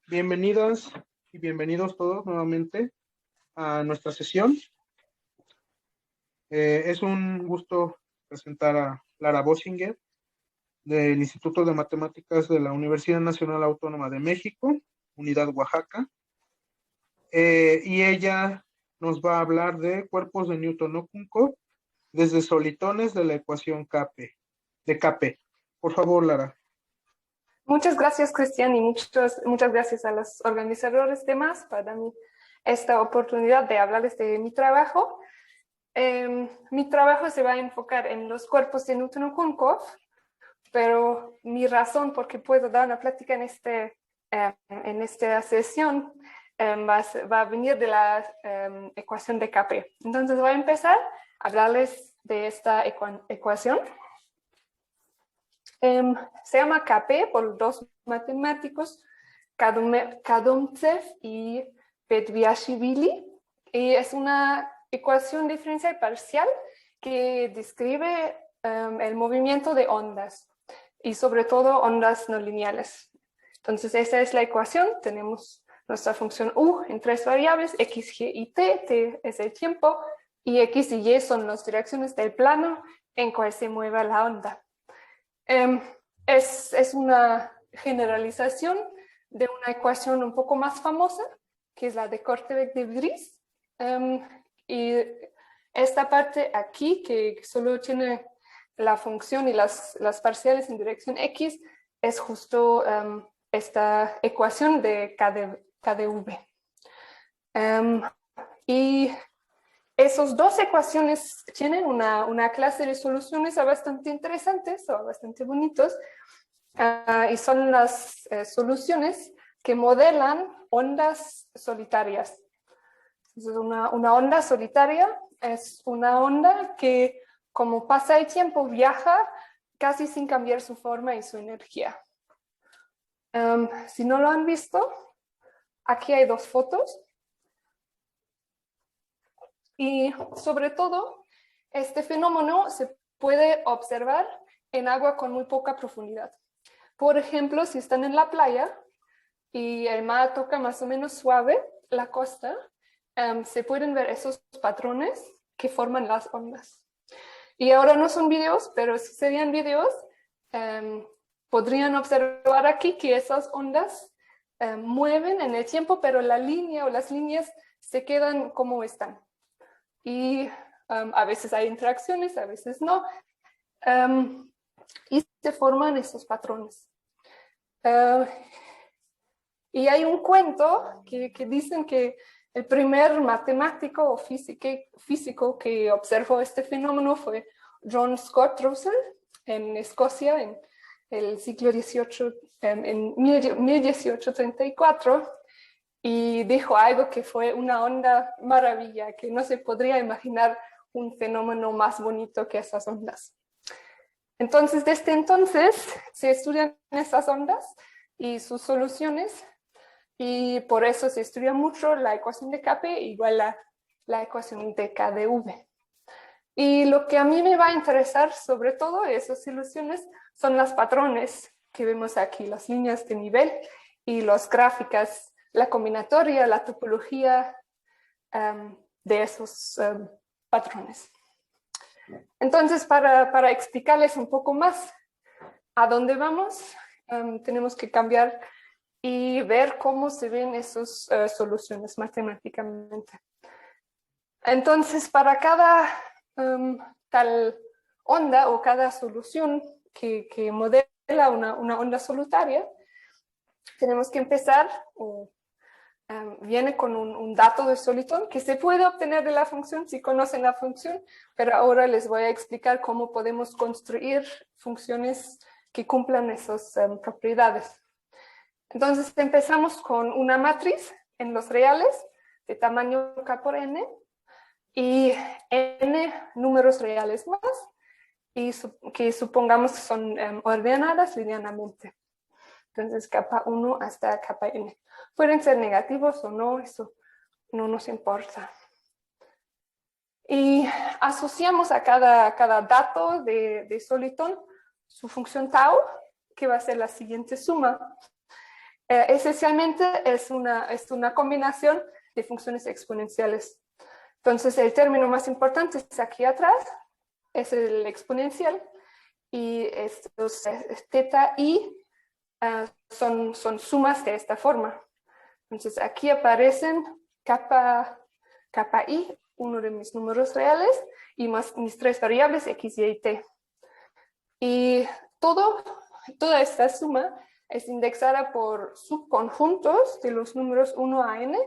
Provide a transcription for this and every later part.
Bienvenidas y bienvenidos todos nuevamente a nuestra sesión. Es un gusto presentar a Lara Bossinger del Instituto de Matemáticas de la Universidad Nacional Autónoma de México, Unidad Oaxaca. Y ella nos va a hablar de cuerpos de Newton-Coulomb desde solitones de la ecuación de Kp. Por favor, Lara. Muchas gracias, Cristian, y muchas gracias a los organizadores de MAS para darme esta oportunidad de hablarles de mi trabajo. Mi trabajo se va a enfocar en los cuerpos de Newton-Coulomb, pero mi razón por qué puedo dar una plática en esta sesión va a venir de la ecuación de Kp. Entonces voy a empezar a hablarles de esta ecuación. Se llama Kp por dos matemáticos, Kadomtsev y Bedviashvili, y es una ecuación diferencial parcial que describe el movimiento de ondas, y sobre todo ondas no lineales. Entonces, esa es la ecuación. Tenemos nuestra función u en tres variables, x, y, y t es el tiempo, y x y y son las direcciones del plano en cual se mueve la onda. Es una generalización de una ecuación un poco más famosa, que es la de Korteweg de Vries. Y esta parte aquí, que solo tiene la función y las parciales en dirección x, es justo esta ecuación de KdV. Y esas dos ecuaciones tienen una clase de soluciones bastante interesantes o bastante bonitos, y son las soluciones que modelan ondas solitarias. Entonces, una onda solitaria es una onda que, como pasa el tiempo, viaja casi sin cambiar su forma y su energía. Si no lo han visto, aquí hay dos fotos. Y sobre todo, este fenómeno se puede observar en agua con muy poca profundidad. Por ejemplo, si están en la playa y el mar toca más o menos suave la costa, se pueden ver esos patrones que forman las ondas. Y ahora no son videos, pero si serían videos, podrían observar aquí que esas ondas mueven en el tiempo, pero la línea o las líneas se quedan como están. Y a veces hay interacciones, a veces no, y se forman esos patrones. Y hay un cuento que dicen que el primer matemático o físico que observó este fenómeno fue John Scott Russell en Escocia en el siglo XVIII, en 1834. Y dijo algo que fue una onda maravilla, que no se podría imaginar un fenómeno más bonito que esas ondas. Entonces, desde entonces, se estudian esas ondas y sus soluciones, y por eso se estudia mucho la ecuación de Kp igual la ecuación de KdV. Y lo que a mí me va a interesar sobre todo de esas soluciones son los patrones que vemos aquí, las líneas de nivel y las gráficas, la combinatoria, la topología de esos patrones. Entonces, para explicarles un poco más a dónde vamos, tenemos que cambiar y ver cómo se ven esas soluciones matemáticamente. Entonces, para cada tal onda o cada solución que modela una onda solitaria, tenemos que empezar viene con un dato de solitón que se puede obtener de la función si conocen la función, pero ahora les voy a explicar cómo podemos construir funciones que cumplan esas propiedades. Entonces empezamos con una matriz en los reales de tamaño k por n y n números reales más, y que supongamos que son ordenadas linealmente. Entonces, K1 hasta Kn. Pueden ser negativos o no, eso no nos importa. Y asociamos a cada dato de solitón su función tau, que va a ser la siguiente suma. Esencialmente es una combinación de funciones exponenciales. Entonces, el término más importante es aquí atrás, es el exponencial, y estos teta i son sumas de esta forma. Entonces, aquí aparecen kappa i, uno de mis números reales, y más mis tres variables x, y y t. Y toda esta suma es indexada por subconjuntos de los números 1 a n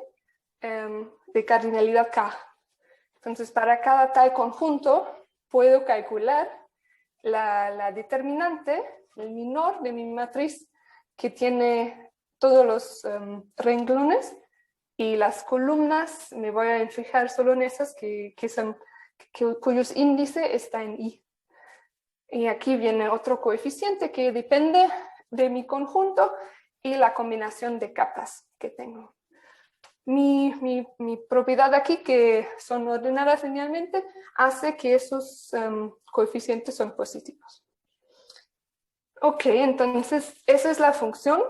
de cardinalidad k. Entonces, para cada tal conjunto, puedo calcular la determinante, el minor de mi matriz, que tiene todos los renglones, y las columnas me voy a fijar solo en esas cuyos índice está en i. Y aquí viene otro coeficiente que depende de mi conjunto y la combinación de capas que tengo. Mi propiedad aquí, que son ordenadas linealmente, hace que esos coeficientes son positivos. Ok, entonces esa es la función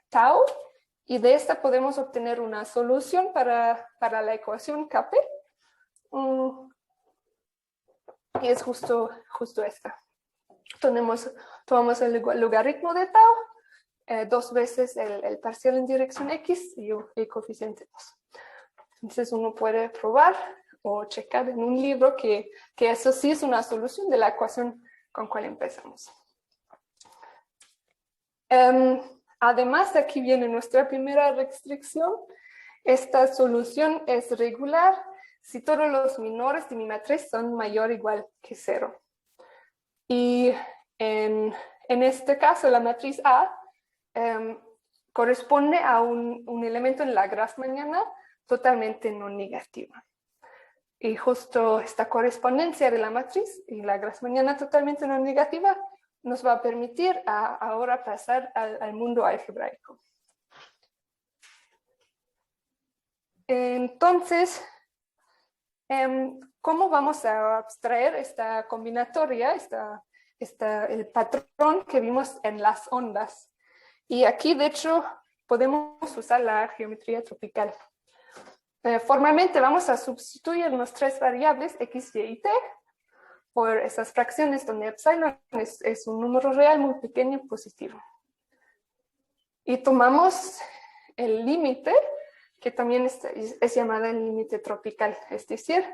tau, y de esta podemos obtener una solución para la ecuación Kp. Y es justo esta. Tomamos el logaritmo de tau, 2 veces el parcial en dirección x y el coeficiente 2. Entonces uno puede probar o checar en un libro que eso sí es una solución de la ecuación con cual empezamos. Además, aquí viene nuestra primera restricción. Esta solución es regular si todos los menores de mi matriz son mayor o igual que 0. Y en este caso, la matriz A corresponde a un elemento en la Grassmanniana totalmente no negativa. Y justo esta correspondencia de la matriz y la Grassmanniana totalmente no negativa nos va a permitir ahora pasar al mundo algebraico. Entonces, ¿cómo vamos a abstraer esta combinatoria, el patrón que vimos en las ondas? Y aquí, de hecho, podemos usar la geometría tropical. Formalmente vamos a sustituir las tres variables x, y y t por esas fracciones donde epsilon es un número real muy pequeño y positivo. Y tomamos el límite, que también es llamado el límite tropical, es decir,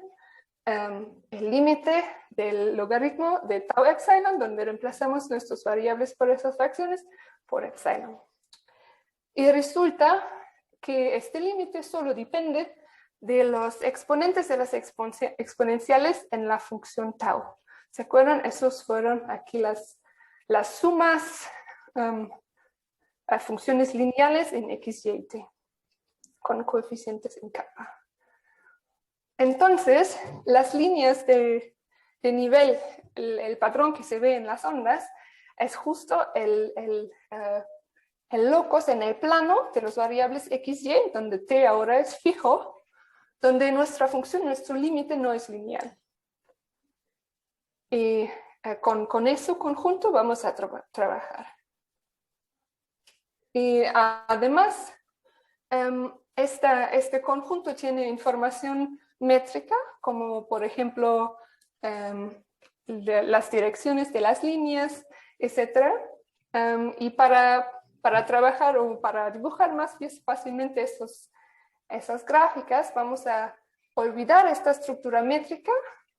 el límite del logaritmo de tau epsilon, donde reemplazamos nuestras variables por esas fracciones por epsilon. Y resulta que este límite solo depende de los exponentes de las exponenciales en la función tau. ¿Se acuerdan? Esos fueron aquí las sumas a funciones lineales en x, y t, con coeficientes en kappa. Entonces, las líneas de nivel, el patrón que se ve en las ondas, es justo el locus en el plano de las variables x, y, donde t ahora es fijo, donde nuestra función, nuestro límite no es lineal. Y con ese conjunto vamos a trabajar. Y además, este conjunto tiene información métrica, como por ejemplo las direcciones de las líneas, etc. Y para trabajar o para dibujar más fácilmente esas gráficas, vamos a olvidar esta estructura métrica,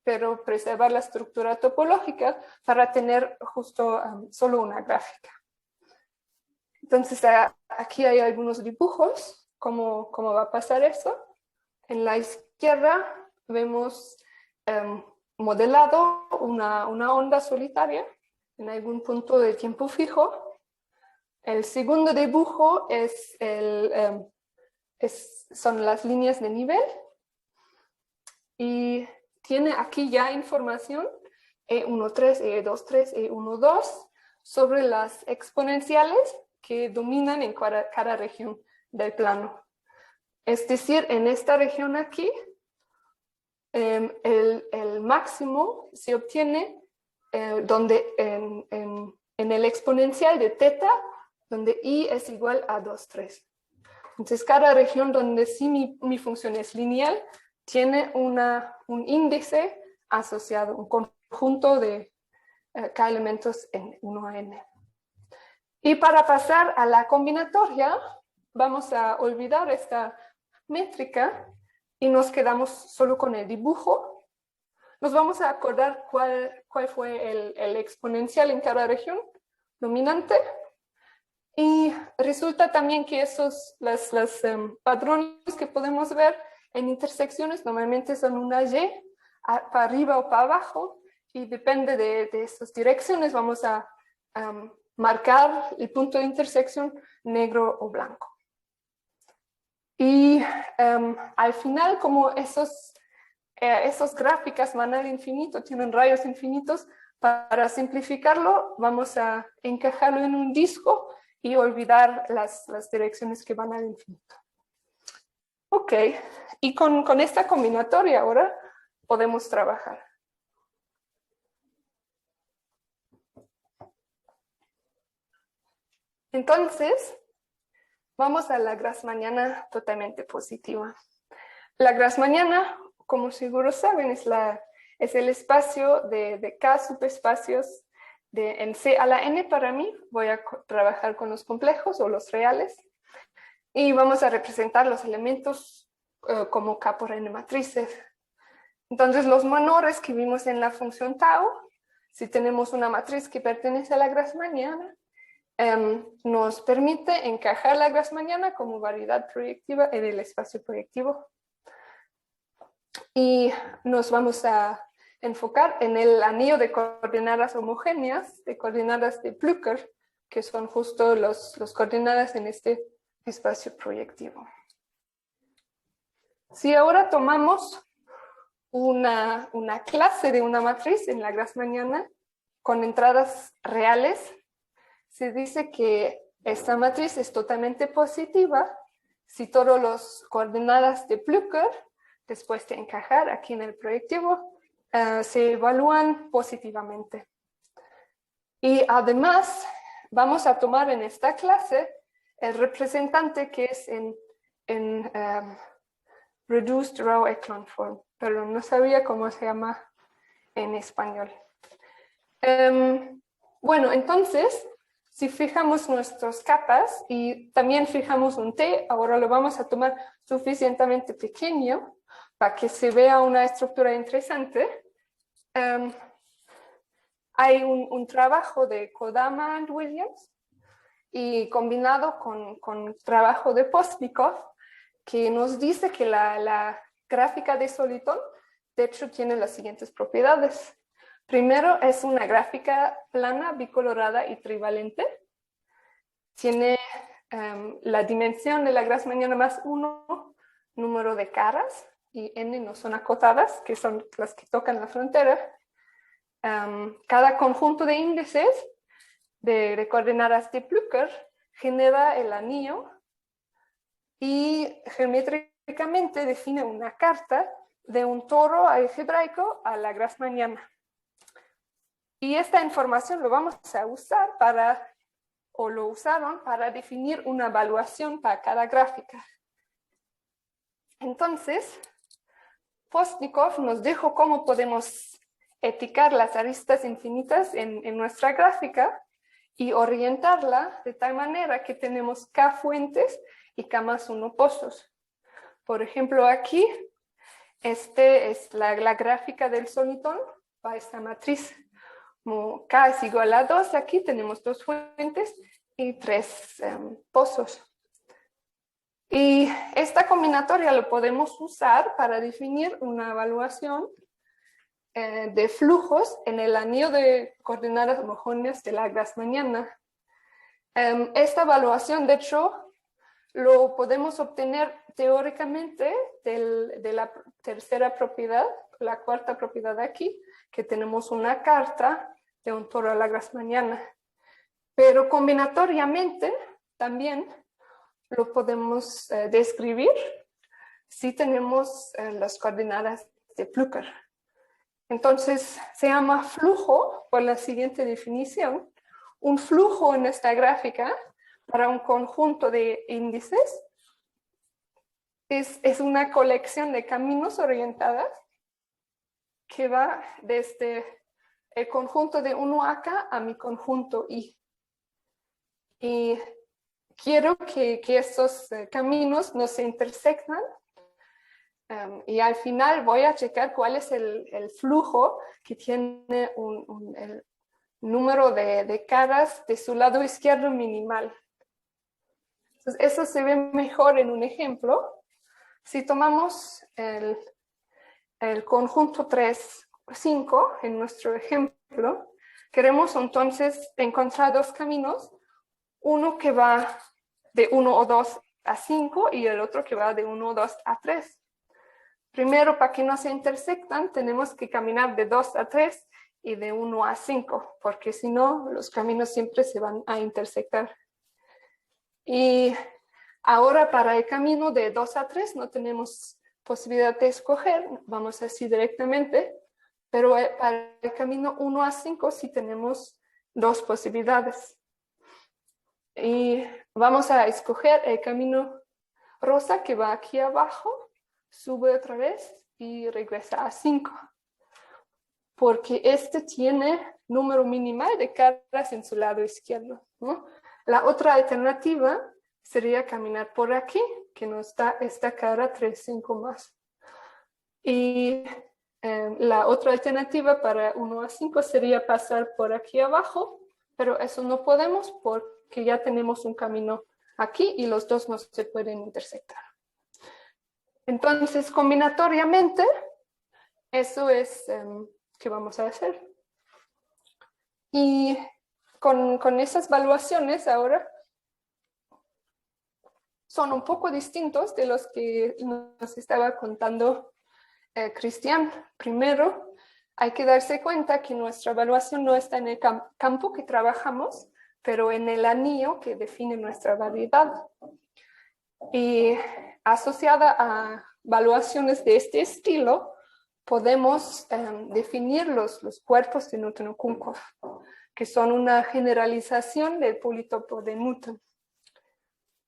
pero preservar la estructura topológica para tener justo solo una gráfica. Entonces, aquí hay algunos dibujos, cómo va a pasar eso. En la izquierda vemos modelado una onda solitaria en algún punto de tiempo fijo. El segundo dibujo son las líneas de nivel. Y tiene aquí ya información E13, E23, E12 sobre las exponenciales que dominan en cada región del plano. Es decir, en esta región aquí, el máximo se obtiene donde en el exponencial de teta donde I es igual a 2, 3. Entonces, cada región donde sí mi función es lineal tiene un índice asociado, un conjunto de K elementos en 1 a n. Y para pasar a la combinatoria, vamos a olvidar esta métrica y nos quedamos solo con el dibujo. Nos vamos a acordar cuál fue el exponencial en cada región dominante. Y resulta también que los patrones que podemos ver en intersecciones normalmente son una Y para arriba o para abajo, y depende de esas direcciones vamos a marcar el punto de intersección negro o blanco. Y al final, como esas gráficas van al infinito, tienen rayos infinitos, para simplificarlo vamos a encajarlo en un disco y olvidar las direcciones que van al infinito. Ok, y con esta combinatoria ahora podemos trabajar. Entonces, vamos a la grassmanniana totalmente positiva. La grassmanniana, como seguro saben, es el espacio de K subespacios en C a la N para mí. Voy a trabajar con los complejos o los reales. Y vamos a representar los elementos como K por N matrices. Entonces, los menores que vimos en la función tau, si tenemos una matriz que pertenece a la grassmanniana, nos permite encajar la grassmanniana como variedad proyectiva en el espacio proyectivo. Y nos vamos a enfocar en el anillo de coordenadas homogéneas, de coordenadas de Plücker, que son justo los coordenadas en este espacio proyectivo. Si ahora tomamos una clase de una matriz en la grassmanniana con entradas reales, se dice que esta matriz es totalmente positiva si todas las coordenadas de Plücker, después de encajar aquí en el proyectivo, se evalúan positivamente. Y además, vamos a tomar en esta clase el representante que es en Reduced Row Echelon Form, pero no sabía cómo se llama en español. Bueno, entonces, si fijamos nuestras capas y también fijamos un T, ahora lo vamos a tomar suficientemente pequeño para que se vea una estructura interesante. Hay un trabajo de Kodama and Williams y combinado con trabajo de Postnikov que nos dice que la gráfica de Soliton de hecho tiene las siguientes propiedades. Primero, es una gráfica plana, bicolorada y trivalente. Tiene la dimensión de la grassmanniana más 1 número de caras, y n no son acotadas, que son las que tocan la frontera. Cada conjunto de índices de coordenadas de Plücker genera el anillo y geométricamente define una carta de un toro algebraico a la grassmanniana. Y esta información lo vamos a usar lo usaron para definir una evaluación para cada gráfica. Entonces, Postnikov nos dijo cómo podemos eticar las aristas infinitas en nuestra gráfica y orientarla de tal manera que tenemos K fuentes y K más 1 pozos. Por ejemplo, aquí, este es la gráfica del solitón para esta matriz. Como K es igual a 2, aquí tenemos 2 fuentes y 3 pozos. Y esta combinatoria lo podemos usar para definir una evaluación de flujos en el anillo de coordenadas homogéneas de la grassmanniana. Esta evaluación, de hecho, lo podemos obtener teóricamente de la tercera propiedad, la cuarta propiedad aquí, que tenemos una carta de un toro a la grassmanniana. Pero combinatoriamente también lo podemos describir si tenemos las coordenadas de Plücker. Entonces se llama flujo por la siguiente definición. Un flujo en esta gráfica para un conjunto de índices es una colección de caminos orientadas que va desde el conjunto de 1K a mi conjunto I. Y quiero que estos caminos no se intersectan. Y al final voy a checar cuál es el flujo que tiene el número de caras de su lado izquierdo minimal. Entonces, eso se ve mejor en un ejemplo. Si tomamos el conjunto 3, 5 en nuestro ejemplo, queremos entonces encontrar dos caminos, uno que va de 1 o 2 a 5 y el otro que va de 1 o 2 a 3. Primero, para que no se intersectan, tenemos que caminar de 2 a 3 y de 1 a 5, porque si no, los caminos siempre se van a intersectar. Y ahora para el camino de 2 a 3 no tenemos posibilidad de escoger, vamos así directamente, pero para el camino 1 a 5 sí tenemos dos posibilidades. Y vamos a escoger el camino rosa que va aquí abajo, sube otra vez y regresa a 5. Porque este tiene número minimal de caras en su lado izquierdo, ¿no? La otra alternativa sería caminar por aquí, que nos da esta cara 3, 5 más. Y la otra alternativa para 1 a 5 sería pasar por aquí abajo, pero eso no podemos porque ya tenemos un camino aquí y los dos no se pueden intersectar. Entonces, combinatoriamente, eso es que vamos a hacer. Y con esas evaluaciones ahora son un poco distintos de los que nos estaba contando Cristian. Primero, hay que darse cuenta que nuestra evaluación no está en el campo que trabajamos, pero en el anillo que define nuestra variedad. Y asociada a evaluaciones de este estilo, podemos definir los cuerpos de Newton-Kunkov, que son una generalización del politopo de Newton.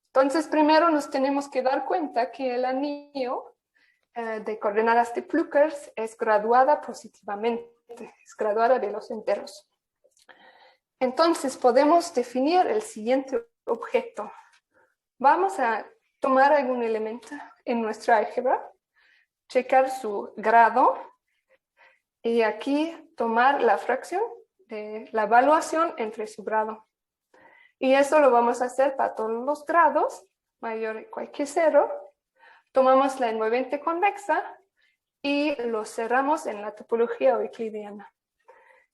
Entonces, primero nos tenemos que dar cuenta que el anillo de coordenadas de Plückers es graduada positivamente, es graduada de los enteros. Entonces, podemos definir el siguiente objeto. Vamos a tomar algún elemento en nuestra álgebra, checar su grado y aquí tomar la fracción de la evaluación entre su grado. Y eso lo vamos a hacer para todos los grados, mayor o igual que 0. Tomamos la envolvente convexa y lo cerramos en la topología euclidiana.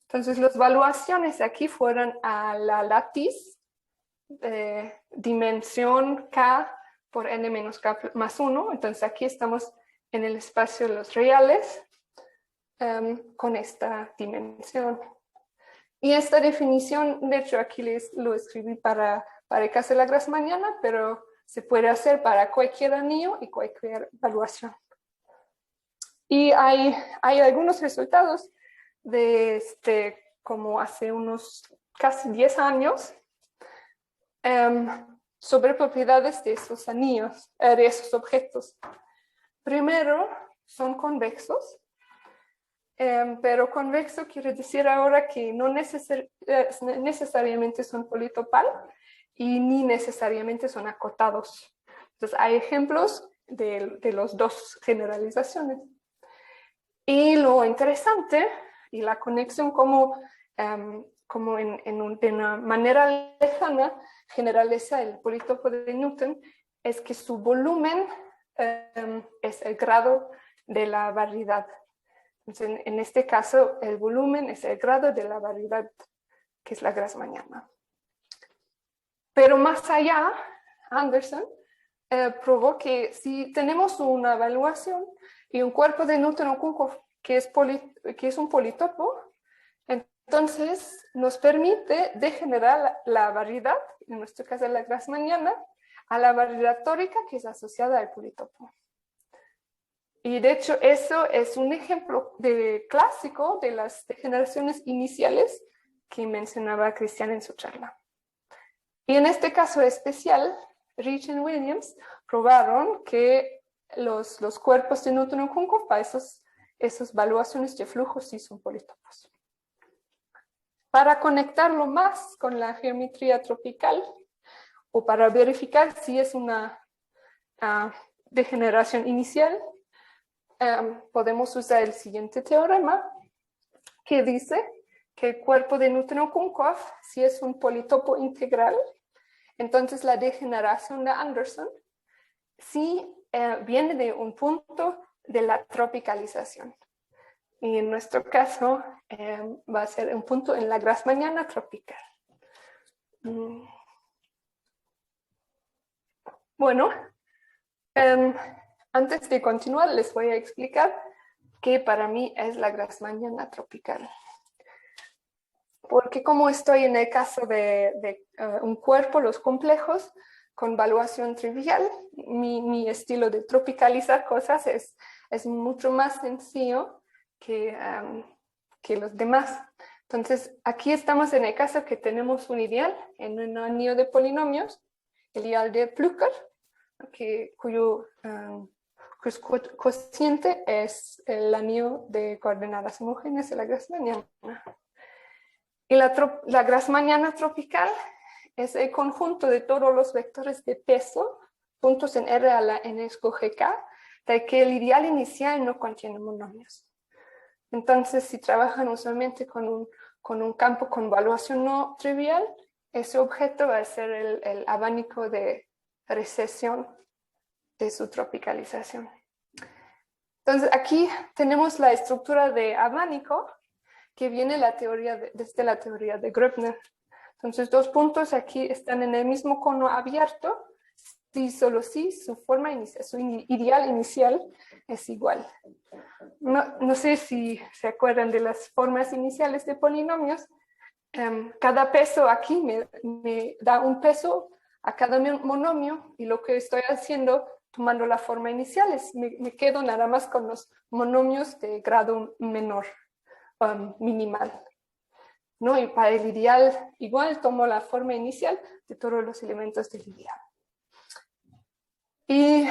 Entonces, las evaluaciones aquí fueron a la látiz de dimensión K por n menos K más 1. Entonces, aquí estamos en el espacio de los reales con esta dimensión. Y esta definición, de hecho, aquí lo escribí para el caso de la Grassmanniana, pero se puede hacer para cualquier anillo y cualquier evaluación. Y hay algunos resultados de como hace unos casi 10 años sobre propiedades de esos anillos, de esos objetos. Primero, son convexos. Pero convexo quiere decir ahora que no necesariamente son politopal y ni necesariamente son acotados. Entonces hay ejemplos de las dos generalizaciones. Y lo interesante y la conexión como de una manera lejana generaliza el politopo de Newton es que su volumen es el grado de la variedad. Entonces, en este caso, el volumen es el grado de la variedad, que es la Grassmanniana. Pero más allá, Anderson probó que si tenemos una evaluación y un cuerpo de Newton-Kunkov que es un politopo, entonces nos permite degenerar la variedad, en nuestro caso la Grassmanniana, a la variedad tórica que es asociada al politopo. Y de hecho eso es un ejemplo clásico de las degeneraciones iniciales que mencionaba Cristian en su charla. Y en este caso especial, Rich y Williams probaron que los cuerpos de Newton-Kunkov para esas evaluaciones de flujo sí son politopos. Para conectarlo más con la geometría tropical, o para verificar si es una degeneración inicial, podemos usar el siguiente teorema, que dice que el cuerpo de Newton-Kunkov, si es un politopo integral, entonces la degeneración de Anderson sí viene de un punto de la tropicalización. Y en nuestro caso va a ser un punto en la Grassmanniana tropical. Bueno, antes de continuar les voy a explicar qué para mí es la Grassmanniana tropical. Porque como estoy en el caso de un cuerpo, los complejos, con valuación trivial, mi estilo de tropicalizar cosas es mucho más sencillo que los demás. Entonces, aquí estamos en el caso que tenemos un ideal en un anillo de polinomios, el ideal de Plücker, cuyo cociente es el anillo de coordenadas homogéneas de la Grassmanniana. Y la Grassmanniana tropical es el conjunto de todos los vectores de peso, puntos en R a la n escoge K, de que el ideal inicial no contiene monomios. Entonces, si trabajan usualmente con un campo con valuación no trivial, ese objeto va a ser el abanico de recesión de su tropicalización. Entonces, aquí tenemos la estructura de abanico que viene desde la teoría de Gröbner. Entonces, dos puntos aquí están en el mismo cono abierto, si solo si su forma inicial, su ideal inicial es igual. No sé si se acuerdan de las formas iniciales de polinomios. Cada peso aquí me da un peso a cada monomio, y lo que estoy haciendo, tomando la forma inicial, es me quedo nada más con los monomios de grado menor, minimal. ¿No? Y para el ideal igual tomo la forma inicial de todos los elementos del ideal. Y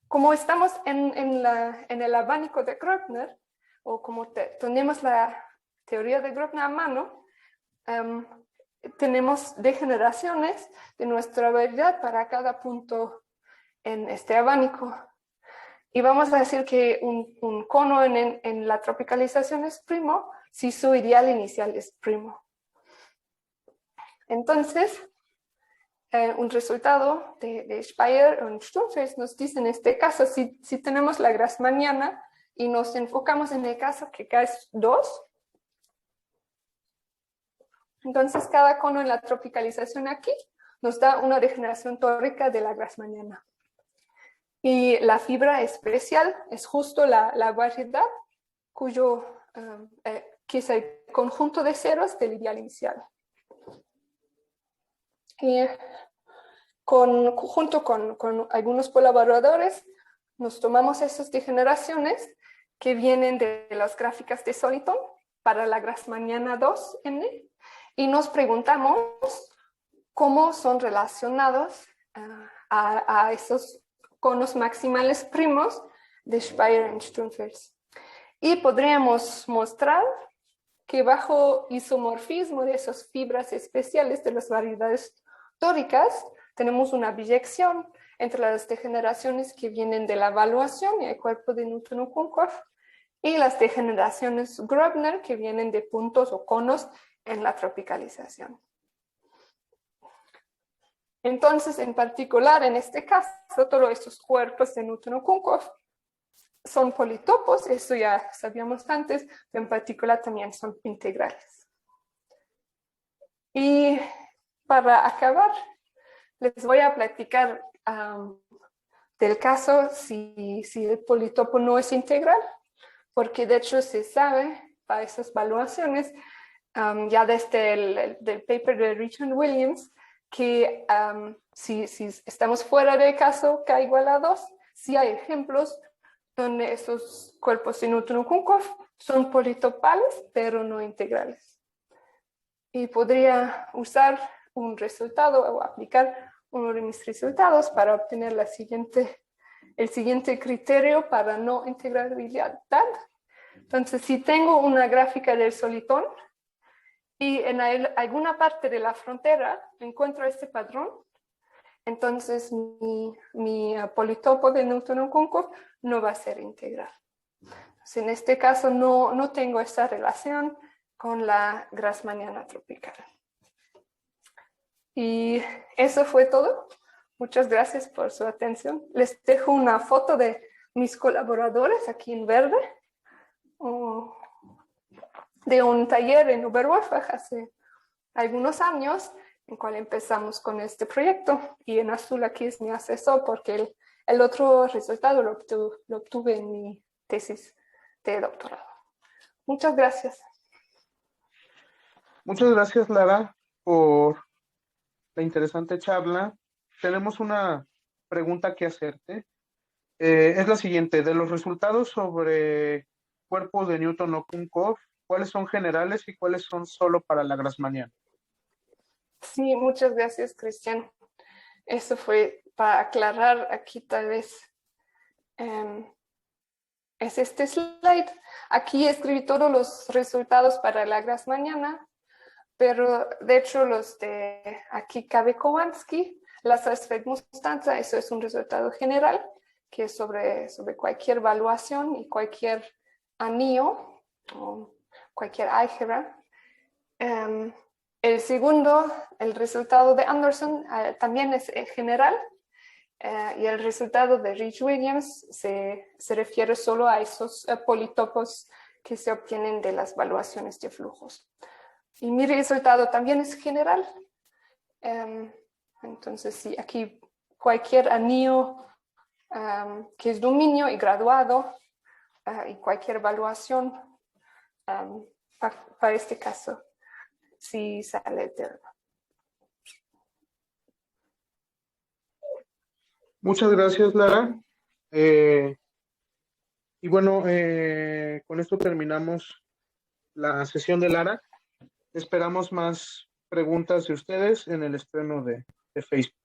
como estamos en el abanico de Gröbner, o como tenemos la teoría de Gröbner a mano, tenemos degeneraciones de nuestra variedad para cada punto en este abanico. Y vamos a decir que un cono en la tropicalización es primo si su ideal inicial es primo. Entonces, un resultado de Speyer y Sturmfeld nos dice en este caso, si tenemos la Grassmanniana y nos enfocamos en el caso que K es 2, entonces cada cono en la tropicalización aquí nos da una degeneración tórica de la Grassmanniana. Y la fibra especial es justo la variedad que es el conjunto de ceros del ideal inicial. Y junto con algunos colaboradores nos tomamos esas degeneraciones que vienen de las gráficas de Soliton para la Grassmanniana 2N y nos preguntamos cómo son relacionados a esos conos maximales primos de Speyer y Sturmfeld. Y podríamos mostrar que bajo isomorfismo de esas fibras especiales de las variedades tóricas, tenemos una biyección entre las degeneraciones que vienen de la evaluación y el cuerpo de Newton-Kunkov y las degeneraciones Gröbner que vienen de puntos o conos en la tropicalización. Entonces, en particular, en este caso, todos estos cuerpos de Newton-Kunkov son politopos, eso ya sabíamos antes, pero en particular también son integrales. Y para acabar, les voy a platicar del caso si el politopo no es integral, porque de hecho se sabe para esas evaluaciones, ya desde el paper de Richard Williams, que si estamos fuera del caso K igual a 2, sí hay ejemplos donde esos cuerpos de Newton-Kunkov son politopales, pero no integrales. Y podría usar un resultado o aplicar uno de mis resultados para obtener el siguiente criterio para no integrabilidad. Entonces, si tengo una gráfica del solitón y en alguna parte de la frontera encuentro este patrón, entonces mi politopo de Newton-Conkov no va a ser integral. Entonces, en este caso no tengo esta relación con la grassmanniana tropical. Y eso fue todo. Muchas gracias por su atención. Les dejo una foto de mis colaboradores aquí en verde, de un taller en Oberwolfach hace algunos años, en cual empezamos con este proyecto, y en azul aquí es mi asesor, porque el otro resultado lo obtuve en mi tesis de doctorado. Muchas gracias. Muchas gracias, Lara, por la interesante charla. Tenemos una pregunta que hacerte. Es la siguiente: de los resultados sobre cuerpos de Newton-Conkov, ¿cuáles son generales y cuáles son solo para la grassmanniana? Sí, muchas gracias, Cristian. Eso fue para aclarar aquí tal vez. Es este slide. Aquí escribí todos los resultados para la grassmanniana, pero de hecho los de aquí Kawecki, la Salzfeld-Mustanza, eso es un resultado general, que es sobre cualquier evaluación y cualquier anillo o cualquier álgebra. El segundo, el resultado de Anderson, también es general, y el resultado de Rich-Williams se refiere solo a esos politopos que se obtienen de las evaluaciones de flujos. Y mi resultado también es general. Entonces, sí, aquí cualquier anillo que es dominio y graduado y cualquier evaluación, para este caso, sí sale eterno. Muchas gracias, Lara. Y bueno, con esto terminamos la sesión de Lara. Esperamos más preguntas de ustedes en el estreno de Facebook.